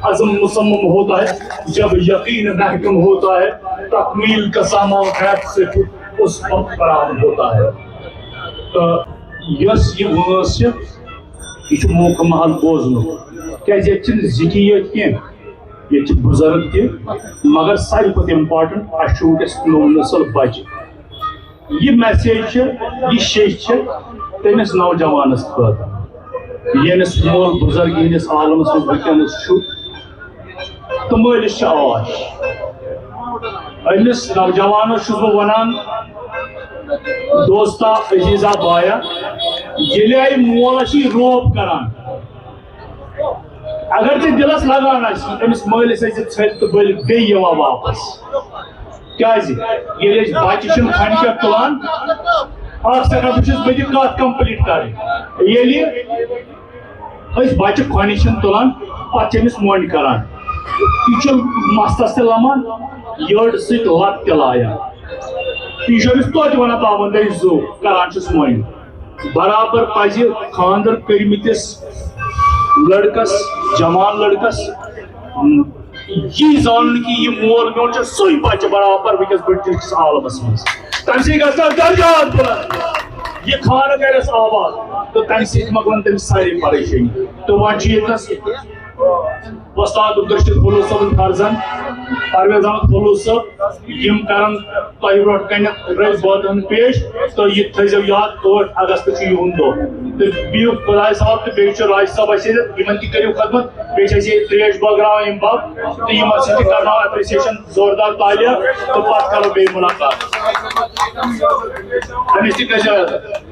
عزم مصمم ہوتا ہے، جب یقین محکم ہوتا ہے، تکمیل کا سامان خیر سے اس وقت فراہم ہوتا ہے۔ تو یس یہ وٲنٛس چھِ یہ موقع محل بوزنُک، کیازِ ییٚتہِ چھِنہٕ ذِکی یوت کینٛہہ، ییٚتہِ چھِ بُزرگ تہِ، مگر ساروی کھۄتہٕ اِمپاٹنٹ اَسہِ چھُ وٕنکٮ۪س نوٚو نسل بچہِ۔ یہ میسیج چھِ، یہ شیٚش چھِ تٔمِس نوجوانس خٲطرٕ ییٚمِس مول بُزرگی ہٕنٛدِس عالمس منٛز وٕنکٮ۪نس چھُ تہٕ مٲلِس چھِ آش۔ أمِس نوجوانس چھُس بہٕ ونان، دوستا عزیزا بایا، ییٚلہِ مول چھی روب کران، اگر ژےٚ دلس لگان آسہِ أمِس مٲلِس ٲسۍ ژھٔرۍ تہٕ بٔلۍ بیٚیہِ یِوان واپس۔ کیازِ ییٚلہِ أسۍ بچہِ چھِنہٕ کھۄنہِ پٮ۪ٹھ تُلان، اکھ سیکنڈ بہٕ چھُس بیٚیہِ کتھ کمپلیٖٹ کرٕنۍ، ییٚلہِ أسۍ بچہِ کھۄنہِ چھِنہٕ تُلان پتہٕ چھِ أمِس مۄنڈ کران، یہِ چھُ مستس تہِ لمان، یٔڈ سۭتۍ لت تہِ لایان، یہِ چھُ أمِس توتہِ ونان پابنٛدے زو کران چھُس مۄنڈ۔ برابر پزِ خاندر کٔرمٕتِس لڑکس، جوان لڑکس یہ زانُن کہ یہ مول میون چھُ سُے بچہ برابر وٕنکٮ۪س بٔڑِس عالمس منٛز، تمہِ سۭتۍ گژھِ درجات بُلند، یہ خانہ کرٮ۪س آباد تہٕ تمہِ سۭتۍ مۄکلن تٔمِس سارے پریشٲنی۔ تہٕ وۄنۍ چھُ ییٚتنس وۄستاد عبدالرشید فلوٗس صٲبن فرزن پرویز احمد فلوٗس صٲب، یم کرن تۄہہِ برونٛٹھ کنٮ۪تھ رٔلۍ بٲتن پیش، تہٕ یہِ تھٲیزیو یاد 8 اگست چھُ یِہُنٛد دۄہ، تہٕ بِہِو خۄدایس حوالہٕ، تہٕ بیٚیہِ چھُ راج صٲب اَسہِ ییٚتٮ۪تھ، یِمن تہِ کٔرِو خدمت، بیٚیہِ چھِ اَسہِ ییٚتہِ تریش بٲگراوان یِم بب، تہٕ یِمن سۭتۍ تہِ کرناوو ایپرِسیشن زوردار تالیاں، تہٕ پتہٕ کرو بیٚیہِ مُلاقات۔ أمِس تہِ کٔرۍزیو عزت۔